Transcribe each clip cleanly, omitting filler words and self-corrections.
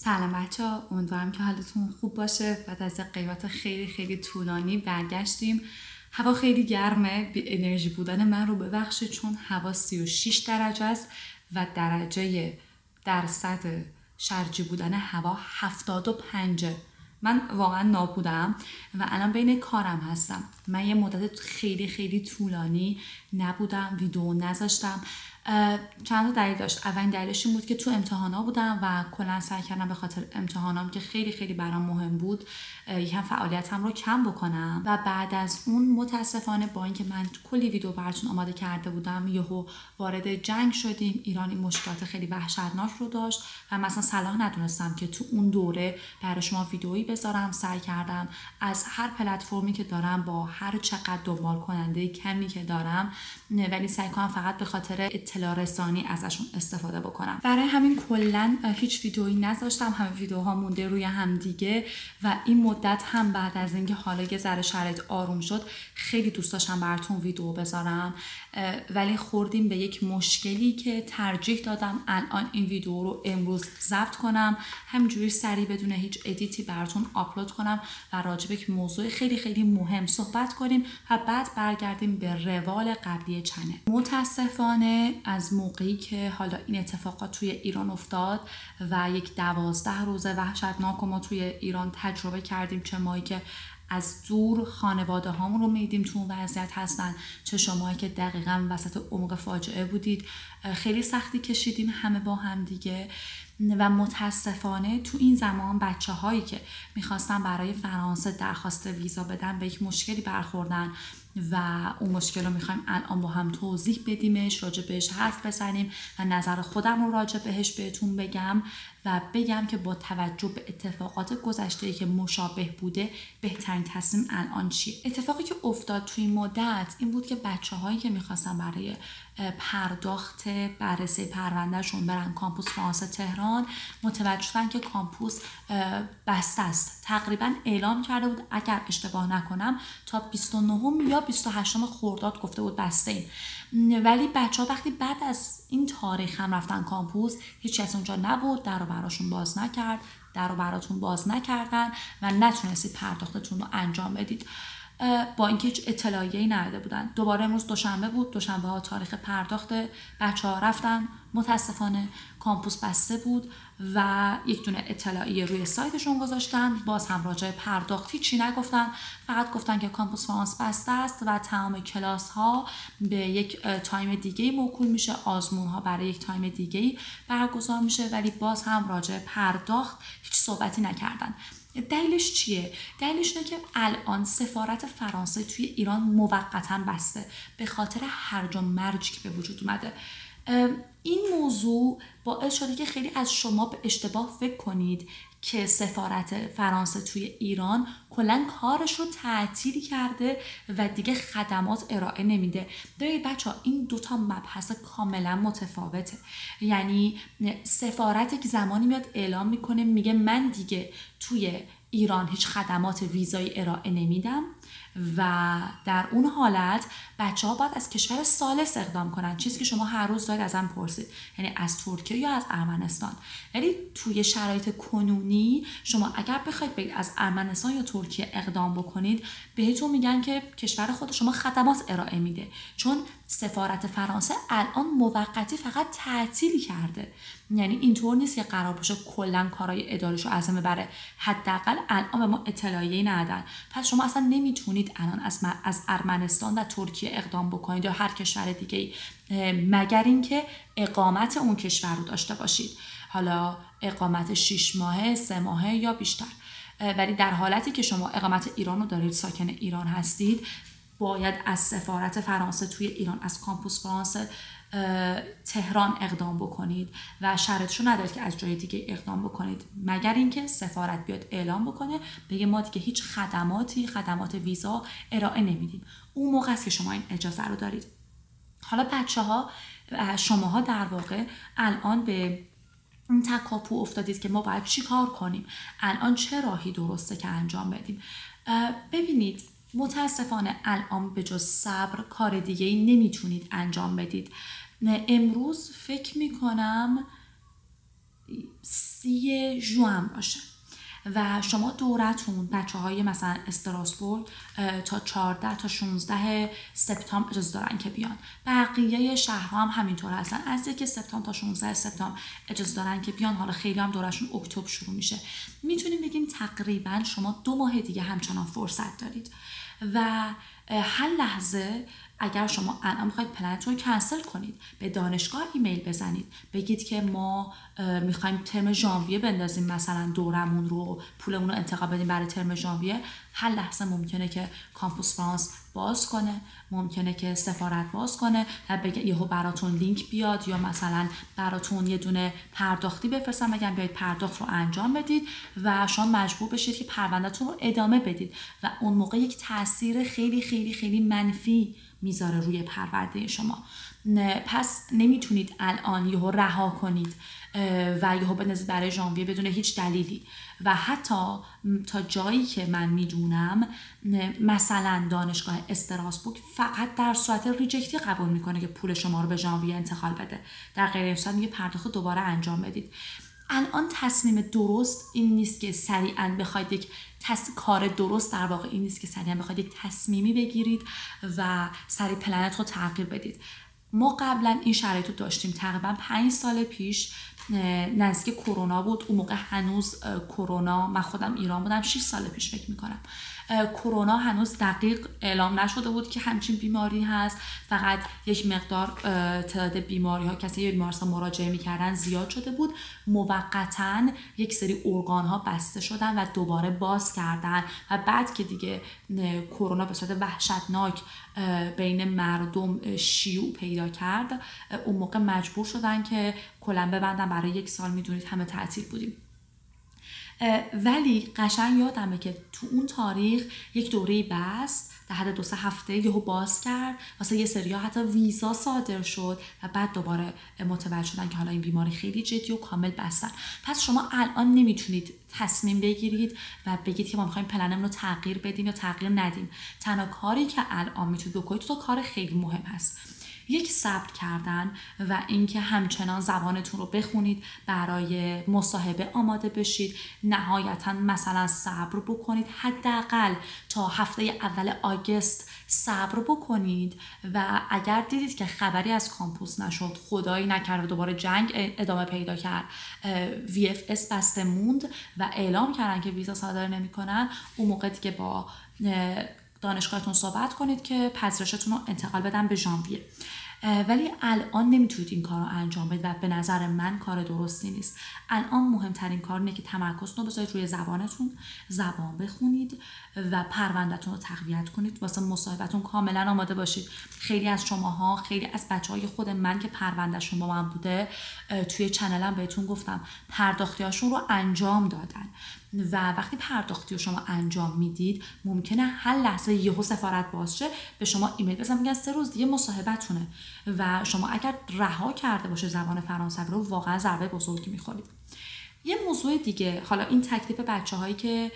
سلام بچه‌ها، امیدوارم که حالتون خوب باشه. بعد از قیمت خیلی خیلی طولانی برگشتیم. هوا خیلی گرمه، بی انرژی بودن من رو ببخشید چون هوا 36 درجه است و درصد شرجی بودن هوا 75. من واقعا نابودم و الان بین کارم هستم. من یه مدت خیلی خیلی طولانی نبودم، ویدیو نذاشتم. چند تا دلیل داشت. اولین دلیلش این بود که تو امتحانا بودم و کلا سعی کردم به خاطر امتحانام که خیلی خیلی برام مهم بود یکم فعالیتم رو کم بکنم و بعد از اون متاسفانه با اینکه من کلی ویدیو براتون آماده کرده بودم یهو وارد جنگ شدیم. ایران این مشکلات خیلی وحشتناک رو داشت و مثلا صلاح ندونستم که تو اون دوره برای شما ویدئویی بذارم. سعی کردم از هر پلتفرمی که دارم با هر چقدر دنبال کننده کمی که دارم ولی سعی کنم فقط به خاطر اطلاع رسانی ازشون استفاده بکنم. برای همین کلا هیچ ویدئویی نذاشتم، همه ویدیوها مونده روی هم دیگه و این مدت هم بعد از اینکه حالا یه ذره شرایط آروم شد خیلی دوست داشتم براتون ویدیو بذارم ولی خوردیم به یک مشکلی که ترجیح دادم الان این ویدیو رو امروز ضبط کنم، همینجوری سریع بدون هیچ ادیتی براتون آپلود کنم و راجع به یک موضوع خیلی خیلی مهم صحبت کنیم و بعد برگردیم به روال قبلی چنل. متاسفانه از موقعی که حالا این اتفاقات توی ایران افتاد و یک 12 روز وحشتناک ما توی ایران تجربه کردیم، چه مایی که از دور خانواده هامون رو میدیم تو اون وضعیت هستن، چه شمایی که دقیقاً وسط عمق فاجعه بودید، خیلی سختی کشیدیم همه با هم دیگه و متاسفانه تو این زمان بچه هایی که میخواستن برای فرانسه درخواست ویزا بدن به یک مشکلی برخوردن و اون مشکل رو میخوایم الان با هم توضیح بدیمش، راجع بهش حرف بزنیم و نظر خودم رو راجع بهش بهتون بگم و بگم که با توجه به اتفاقات گذشته‌ای که مشابه بوده بهترین تصمیم الان چیه. اتفاقی که افتاد توی این مدت این بود که بچه‌هایی که میخواستن برای پرداخت بررسی پروندهشون برن کامپوس فرانسه تهران متوجه شدن که کامپوس بسته است. تقریبا اعلام کرده بود اگر اشتباه نکنم تا 29 یا 28 خرداد گفته بود بسته ایم، ولی بچه‌ها وقتی بعد از این تاریخ هم رفتن کامپوس هیچ کس اونجا نبود، در و براشون باز نکرد، در و براتون باز نکردن و نتونستید پرداختتون رو انجام بدید با اینکه هیچ اطلاعیه‌ای نداده بودن. دوباره امروز دوشنبه بود، دوشنبه ها تاریخ پرداخت، بچه‌ها رفتن، متاسفانه کامپوس بسته بود و یک دونه اطلاعیه روی سایتشون گذاشتن، باز هم راجع پرداخت هیچی نگفتن، فقط گفتن که کامپوس فرانس بسته است و تمام کلاس ها به یک تایم دیگه موکول میشه، آزمون ها برای یک تایم دیگه برگزار میشه، ولی باز هم راجع پرداخت هیچ صحبتی نکردن. دلیلش چیه؟ دلیلش اینه که الان سفارت فرانسه توی ایران موقتا بسته به خاطر هرج و مرجی که به وجود اومده. این موضوع باعث شده که خیلی از شما به اشتباه فکر کنید که سفارت فرانسه توی ایران کلا کارش رو تعطیل کرده و دیگه خدمات ارائه نمیده. ببینید بچه‌ها، این دوتا مبحث کاملا متفاوته. یعنی سفارت که زمانی میاد اعلام میکنه میگه من دیگه توی ایران هیچ خدمات ویزایی ارائه نمیدم و در اون حالت بچه‌ها باید از کشور ثالث اقدام کنن، چیزی که شما هر روز دارید ازم پرسید، یعنی از ترکیه یا از ارمنستان. ولی توی شرایط کنونی شما اگر بخواید برید از ارمنستان یا ترکیه اقدام بکنید بهتون میگن که کشور خود شما خدمات ارائه میده، چون سفارت فرانسه الان موقتی فقط تعطیل کرده. یعنی اینطور نیست که قرار باشه کلا کارهای اداریشو از هم ببره، حداقل الان به ما اطلاعیه‌ای ندادن. پس شما اصلا نمیتونید الان از ارمنستان و ترکیه اقدام بکنید یا هر کشور دیگه مگر اینکه اقامت اون کشور رو داشته باشید، حالا اقامت 6 ماهه، 3 ماهه یا بیشتر. ولی در حالتی که شما اقامت ایران رو دارید، ساکن ایران هستید، باید از سفارت فرانسه توی ایران، از کامپوس فرانسه تهران اقدام بکنید و شرطشو ندارید که از جای دیگه اقدام بکنید مگر اینکه سفارت بیاد اعلام بکنه بگه ما دیگه هیچ خدمات ویزا ارائه نمیدیم. اون موقع است که شما این اجازه رو دارید. حالا بچه‌ها، شماها در واقع الان به این تکاپو افتادید که ما باید چی کار کنیم، الان چه راهی درسته که انجام بدیم. ببینید متاسفانه الان به جز صبر کار دیگه ای نمیتونید انجام بدید. امروز فکر میکنم 30 ژوئن باشه و شما دورتون بچه های مثلا استراسبورگ تا 14 تا 16 سپتامبر اجازه دارن که بیان. بقیه شهرها هم همینطور هستن، از 1 سپتامبر تا 16 سپتامبر اجازه دارن که بیان. حالا خیلی هم دورشون اکتبر شروع میشه. میتونیم بگیم تقریبا شما 2 ماه دیگه همچنان فرصت دارید و هر لحظه اگر شما الان میخواید پلنتون رو کنسل کنید، به دانشگاه ایمیل بزنید، بگید که ما میخوایم ترم ژانویه بندازیم مثلا دورمون رو، پولمون رو انتقال بدیم برای ترم ژانویه. هر لحظه ممکنه که کامپوس فرانس باز کنه، ممکنه که سفارت باز کنه و بگه یهو براتون لینک بیاد یا مثلا براتون یه دونه پرداختی بفرستن بگن بیاید پرداخت رو انجام بدید و شما مجبور بشید که پروندهتون رو ادامه بدید و اون موقع یک تاثیر خیلی خیلی خیلی منفی میذاره روی پرونده شما. پس نمیتونید الان یهو رها کنید و یهو بندازید برای ژانویه بدون هیچ دلیلی. و حتی تا جایی که من میدونم مثلا دانشگاه استراسبورگ فقط در صورت ریجکتی قبول میکنه که پول شما رو به ژانویه انتقال بده، در غیر این صورت میگه پرداخت دوباره انجام بدید. الان تصمیم درست این نیست که سریعا بخواید یک کار درست در واقع این نیست که سریعا بخواید یک تصمیمی بگیرید و سریع پلنت رو تغییر بدید. ما قبلا این شرایط رو داشتیم تقریبا 5 سال پیش، نزدیک کرونا بود. اون موقع هنوز کرونا، من خودم ایران بودم 6 سال پیش فکر میکنم، کرونا هنوز دقیق اعلام نشده بود که همچین بیماری هست. فقط یک مقدار تعداد بیماری ها کسی به بیمارستان مراجعه میکردن زیاد شده بود. موقتا یک سری ارگان ها بسته شدن و دوباره باز کردن و بعد که دیگه کرونا به صورت وحشتناک بین مردم شیوع پیدا کرد، اون موقع مجبور شدن که کلا ببندن برای 1 سال. میدونید همه تعطیل بودیم. ولی قشنگ یادمه که تو اون تاریخ یک دوره بست در حد 2-3 هفته یهو باز کرد، واسه یه سریا حتی ویزا صادر شد و بعد دوباره متوجه شدن که حالا این بیماری خیلی جدی و کامل بستن. پس شما الان نمیتونید تصمیم بگیرید و بگید که ما میخوایم پلنمون رو تغییر بدیم یا تغییر ندیم. تنها کاری که الان میتونید بکنید تو کار خیلی مهم هست، یک ثبت کردن و اینکه همچنان زبانتون رو بخونید، برای مصاحبه آماده بشید، نهایتا مثلا صبر بکنید، حداقل تا هفته اول آگوست صبر بکنید و اگر دیدید که خبری از کامپوس نشد، خدایی نکرده دوباره جنگ ادامه پیدا کرد، VFS بسته موند و اعلام کردن که ویزا صادر نمی‌کنن، اون موقع دیگه با دانشگاهتون صحبت کنید که پذیرشتون رو انتقال بدن به ژانویه. ولی الان نمیتونید این کار رو انجام بدید و به نظر من کار درستی نیست. الان مهمترین کار اینه که تمرکزتون رو بذارید روی زبانتون، زبان بخونید و پروندهتون رو تقویت کنید، واسه مصاحبتون کاملا آماده باشید. خیلی از شماها، خیلی از بچهای خود من که پروندهشون با من بوده، توی چنلم بهتون گفتم پرداختیاشون رو انجام دادن و وقتی پرداختی رو شما انجام میدید ممکنه هر لحظه یهو سفارت باز شه، به شما ایمیل بزنن میگن 3 روز دیگه مصاحبتونه و شما اگر رها کرده باشه زبان فرانسوی رو واقعا ضربه بزرگی میخورید. یه موضوع دیگه، حالا این تکلیف بچه‌هایی که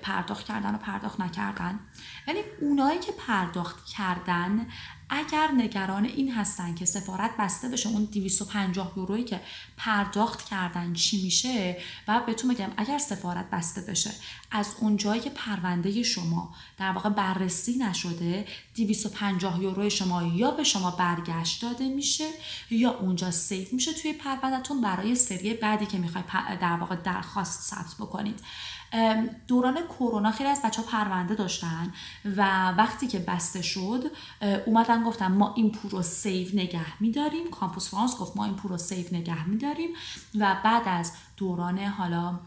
پرداخت کردن و پرداخت نکردن، یعنی اونایی که پرداخت کردن اگر نگران این هستن که سفارت بسته بشه، اون 250 یورویی که پرداخت کردن چی میشه، و بهتون بگم اگر سفارت بسته بشه از اون جایی که پرونده شما در واقع بررسی نشده، 250 یورو شما یا به شما برگشت داده میشه یا اونجا سیو میشه توی پروندهتون برای سری بعدی که میخوای در واقع درخواست ثبت بکنید. دوران کرونا خیلی از بچه‌ها پرونده داشتن و وقتی که بسته شد اومدن گفتن ما این پول رو سیو نگه می‌داریم، کامپوس فرانس گفت ما این پول رو سیو نگه می‌داریم و بعد از دوران حالا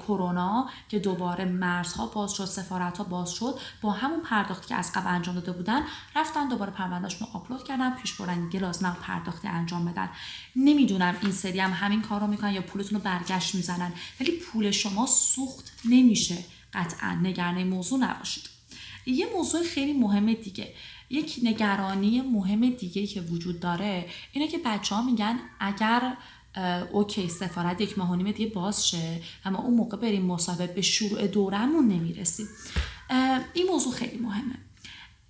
کرونا که دوباره مرزها باز شد، سفارت‌ها باز شد، با همون پرداختی که از قبل انجام داده بودن رفتن دوباره پروندهشون رو آپلود کردن، پیش بردن دیگه لازم نبود پرداختی انجام بدن. نمیدونم این سری هم همین کار رو میکنن یا پولتون رو برگشت میزنن، ولی پول شما سوخت نمیشه. قطعا نگران موضوع نباشید. یه موضوع خیلی مهم دیگه، یک نگرانی مهم دیگه که وجود داره اینه که بچه‌ها میگن اگر اوکی سفارت 1.5 ماه دیگه باز شه اما اون موقع بریم مصاحبه، به شروع دورمون نمیرسیم. این موضوع خیلی مهمه.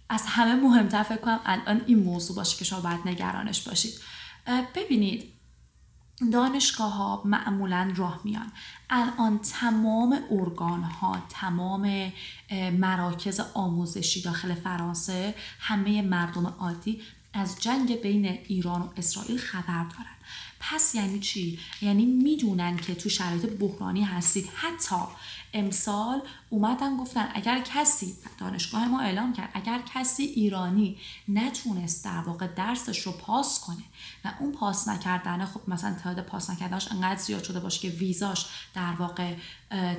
از همه مهمتر فکر کنم الان این موضوع باشه که شما باید نگرانش باشید. ببینید دانشگاه ها معمولا راه میان. الان تمام ارگان ها، تمام مراکز آموزشی داخل فرانسه، همه مردم عادی از جنگ بین ایران و اسرائیل خبر دارن. پس یعنی چی؟ یعنی میدونن که تو شرایط بحرانی هستید. حتی امسال اومدن گفتن اگر کسی، دانشگاه ما اعلام کرد اگر کسی ایرانی نتونست در واقع درسش رو پاس کنه و اون پاس نکردن، خب مثلا تعداد پاس نکردنش انقدر زیاد شده باشه که ویزاش در واقع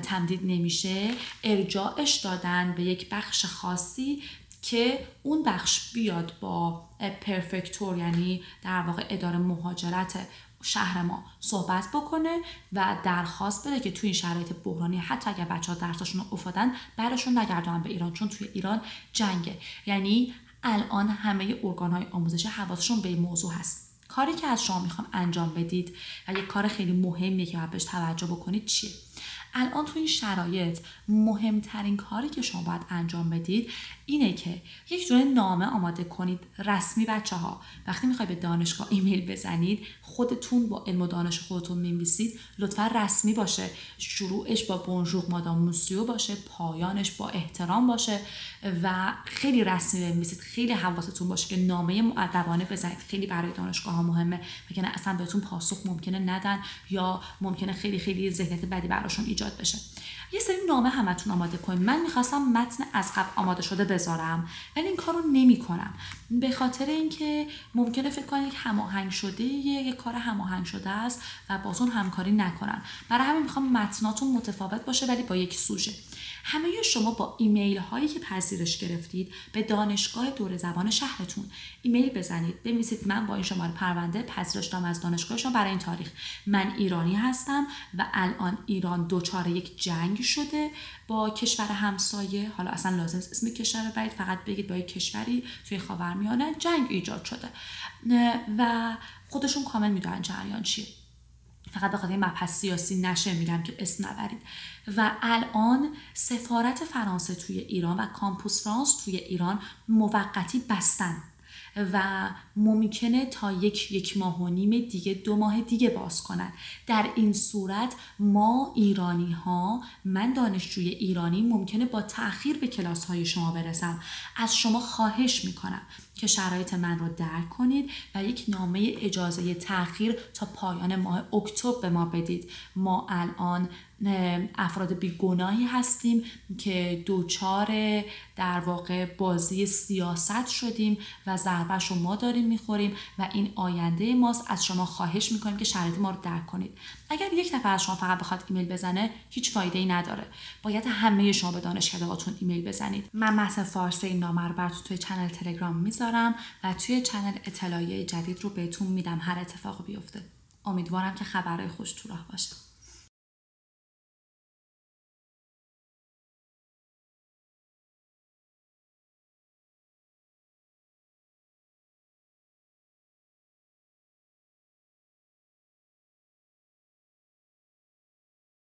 تمدید نمیشه، ارجاعش دادن به یک بخش خاصی که اون بخش بیاد با پرفکتور، یعنی در واقع اداره مهاجرت شهر ما صحبت بکنه و درخواست بده که توی این شرایط بحرانی حتی اگر بچه‌ها درساشون رو افتادن براشون نگردونن به ایران، چون توی ایران جنگه. یعنی الان همه ارگان‌های آموزشی حواسشون به این موضوع هست. کاری که از شما میخوام انجام بدید و یک کار خیلی مهمیه که باید بهش توجه بکنید چیه؟ الان تو این شرایط مهمترین کاری که شما باید انجام بدید اینه که یک دونه نامه آماده کنید رسمی. بچه‌ها وقتی میخواید به دانشگاه ایمیل بزنید، خودتون با علم و دانش خودتون می‌نویسید، لطفا رسمی باشه. شروعش با بونژور مادام موسیو باشه، پایانش با احترام باشه و خیلی رسمی بنویسید. خیلی حواستون باشه که نامه مؤدبانه بزنید. خیلی برای دانشگاه‌ها مهمه، وگرنه اصلا بهتون پاسخ ممکنه ندن یا ممکنه خیلی خیلی ذهنیت بدی براشون ایجاد بشه. یه سری نامه همتون آماده کنید. من میخواستم متن از قبل آماده شده بذارم ولی این کارو نمی‌کنم به خاطر اینکه ممکنه فکر کنید هماهنگ شده، یه کار هماهنگ شده است و باهاتون همکاری نکنن. برای همین میخوام متناتون متفاوت باشه ولی با یک سوژه. همه شما با ایمیل هایی که پذیرش گرفتید به دانشگاه دوره زبان شهرتون ایمیل بزنید، بنویسید من با این شماره پرونده پذیرش دارم از دانشگاه شما برای این تاریخ. من ایرانی هستم و الان ایران دچار یک جنگ شده با کشور همسایه. حالا اصلا لازم اسم کشور رو برید، فقط بگید با یک کشوری توی خاورمیانه جنگ ایجاد شده و خودشون کامل میدونن جریان چیه. فقط به خاطر این مبحث سیاسی نشه میگم که اسم نبرید. و الان سفارت فرانسه توی ایران و کامپوس فرانس توی ایران موقتی بستن و ممکنه تا یک ماه و نیم دیگه، 2 ماه دیگه باز کنن. در این صورت ما ایرانی ها، من دانشجوی ایرانی، ممکنه با تأخیر به کلاس های شما برسم. از شما خواهش میکنم که شرایط من رو درک کنید و یک نامه اجازه تأخیر تا پایان ماه اکتبر به ما بدید. ما الان افراد بیگناهی هستیم که دوچار در واقع بازی سیاست شدیم و ضربه‌ش رو ما داریم میخوریم و این آینده ماست. از شما خواهش میکنیم که شرایط ما رو درک کنید. اگر یک نفر از شما فقط بخواد ایمیل بزنه هیچ فایده‌ای نداره. باید همه شما به دانشکده‌هاتون ایمیل بزنید. من متن فارسی این نامه رو براتون توی چنل تلگرام میذارم و توی چنل اطلاعیه جدید رو بهتون میدم هر اتفاقی بیفته. امیدوارم که خبرهای خوش تو راه باشه.